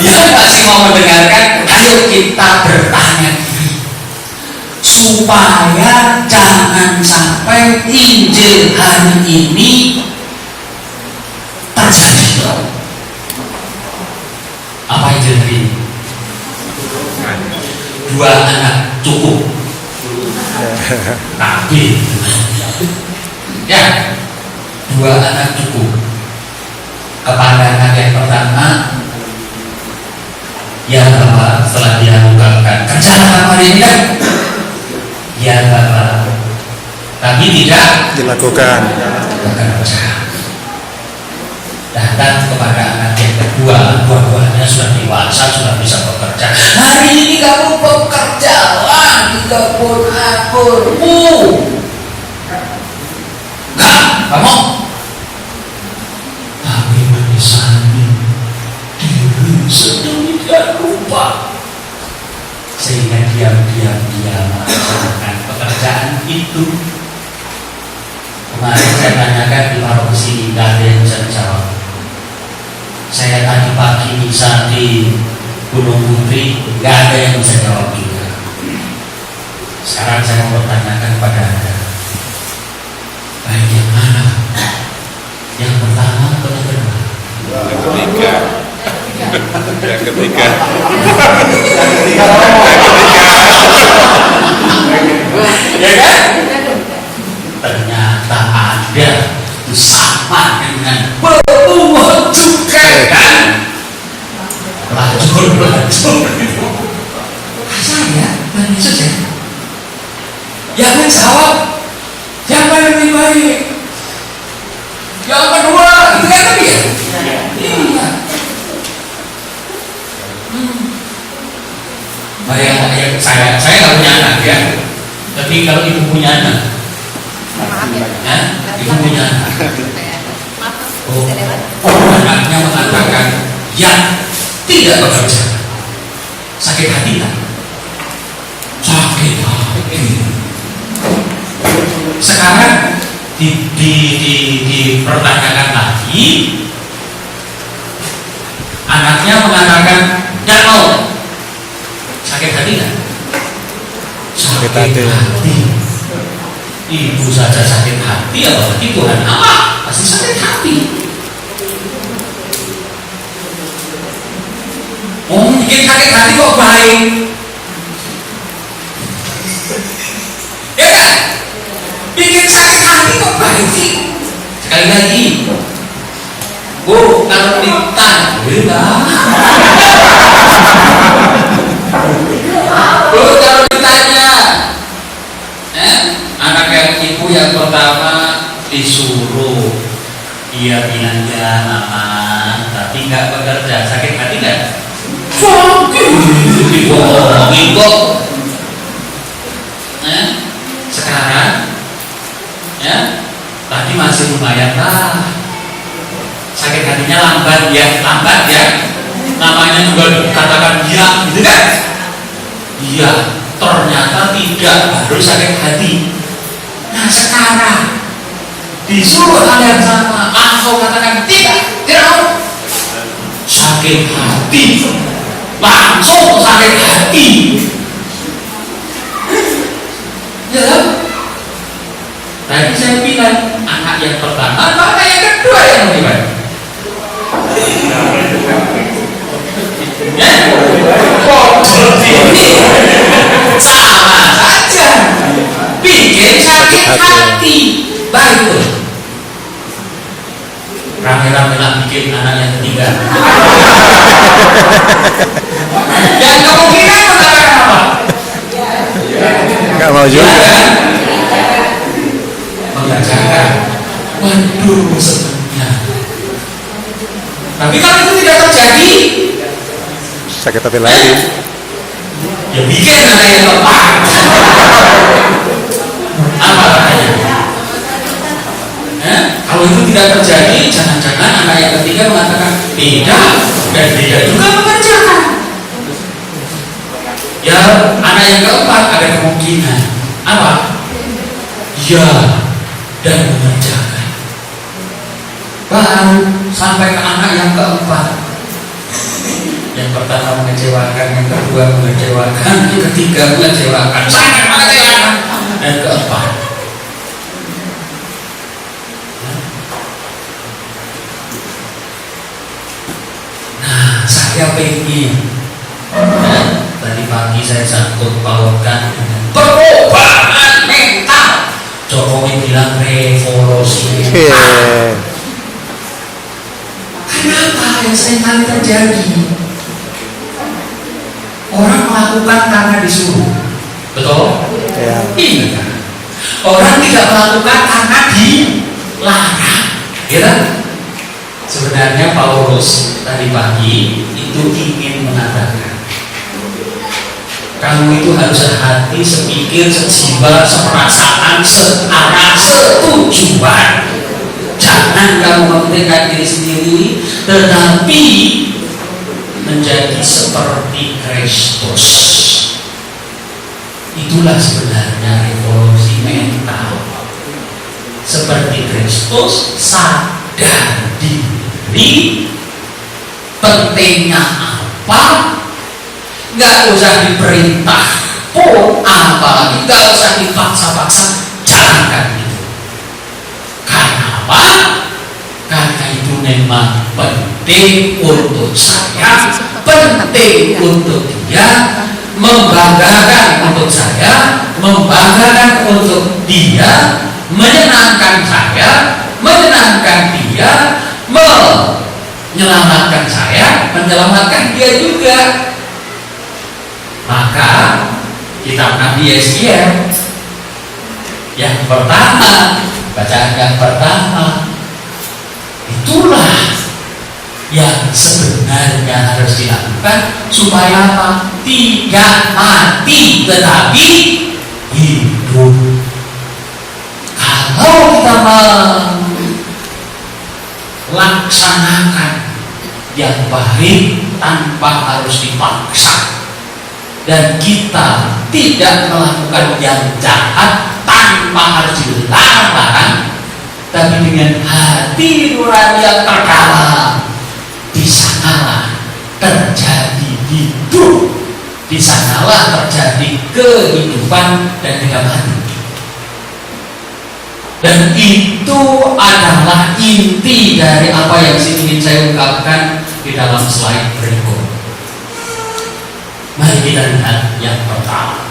Yang masih mau mendengarkan, ayo kita bertanya diri supaya jangan sampai Injil hari ini terjadi. Apa Injil hari ini? 2 anak cukup. Tapi ya, 2 anak cukup. Kepada anak yang pertama, ya Bapak, setelah dia mengungkapkan kerjaan hari ini kan, ya Bapak, tapi tidak dilakukan. Datang kepada anak yang kedua, dua-duanya sudah dewasa, sudah bisa bekerja. Hari ini kamu bekerjalah di kebun anggurmu. Enggak, kamu. Tapi menyesali diri sedemikian rupa, sehingga diam-diam dia melaksanakan pekerjaan itu. Kemarin saya tanyakan di paroki sini, nggak ada yang bisa dijawab. Saya tadi pagi bisa di Gunung Putri, nggak ada yang bisa jawab juga. Sekarang saya mau bertanyakan kepada Anda, baik yang mana? Yang pertama atau yang kedua? Yang ketiga. Yang ketiga. Ya kan? Ternyata ada sama dengan bertumbuh cukai kan? Pelacur saya tanya saja. Yang menjawab yang lebih baik. Yang kedua itu kan tapi ya? Iya. Saya nggak punya anak ya. Tapi kalau ibu punya anak, ya, ibu punya anak. Anaknya mengatakan yang tidak bekerja, sakit hati kan? Sakit hati. Sekarang dipertanyakan lagi, anaknya mengatakan tidak mau, sakit hati kan? Sakit hati. Ibu saja sakit hati, apalagi Tuhan Allah pasti sakit hati. Bikin sakit hati kok baik? Ya kan? Bikin sakit hati kok baik sih? Sekali lagi, Bu, kalau ditanya, Bu, kalau ditanya, anak yang ibu yang pertama disuruh, dia bilang ya aman, tapi nggak bekerja, sakit hati nggak? Sakit, dibohongin kok. Sekarang, ya, tadi masih lumayan lah. Sakit hatinya lambat ya. Namanya juga dikatakan iya, gitu kan? Iya, ternyata tidak, baru sakit hati. Nah sekarang disuruh hal yang sama, langsung katakan tidak mau. Sakit hati, langsung sakit hati. Ya, tadi saya bilang anak yang pertama, anak yang kedua yang gimana? Ya, kok seperti ini? Sama saja, bikin sakit hati. Baik tuh, rame-rame lah bikin anak yang ketiga. Yang kemungkinan mengatakan apa? Nggak mau juga. Mengajarkan, waduh senangnya. Tapi kalau itu tidak terjadi, Sakit hati lagi. ya bikin anak yang keempat. Apa katanya? Kalau itu tidak terjadi, jangan-jangan anak yang ketiga mengatakan tidak, dan tidak juga mengerjakan. Ya, anak yang keempat ada kemungkinan apa? Ya, dan mengerjakan. Baru sampai ke anak yang keempat, Yang pertama mengecewakan, yang kedua mengecewakan, yang ketiga mengecewakan, sangat mengecewakan, dan keempat. Nah, saya pengen, tadi pagi saya sangkut pautkan dengan perubahan mental. Jokowi bilang revolusi mental. Kenapa yang seringkali terjadi? Orang melakukan karena disuruh, betul? Ya. Iya. Orang tidak melakukan karena dilarang, ya kan? Sebenarnya Paulus tadi pagi itu ingin mengatakan, kamu itu harus sehati, sepikir, sejiwa, seperasaan, searah, setujuan. Jangan kamu mementingkan diri sendiri, tetapi menjadi seperti Kristus. Itulah sebenarnya revolusi mental. Seperti Kristus, sadar diri, pentingnya apa, nggak usah diperintah pun, apalagi nggak usah dipaksa-paksa, jangan itu. Karena apa? Karena itu memang penting untuk saya, penting untuk dia, membanggakan untuk saya, membanggakan untuk dia, menyenangkan saya, menyenangkan dia, menyelamatkan saya, menyelamatkan dia juga. Maka kitab Nabi Yesaya yang pertama, bacaan yang pertama, itulah yang sebenarnya harus dilakukan supaya apa? Tidak mati tetapi hidup. Kalau kita melaksanakan yang baik tanpa harus dipaksa, dan kita tidak melakukan yang jahat tanpa harus dilarang, tapi dengan hati nurani yang terdalam, di sanalah terjadi hidup, di sanalah terjadi kehidupan dan tidak mati. Dan itu adalah inti dari apa yang ingin saya ungkapkan di dalam slide berikut. Mari kita lihat yang pertama.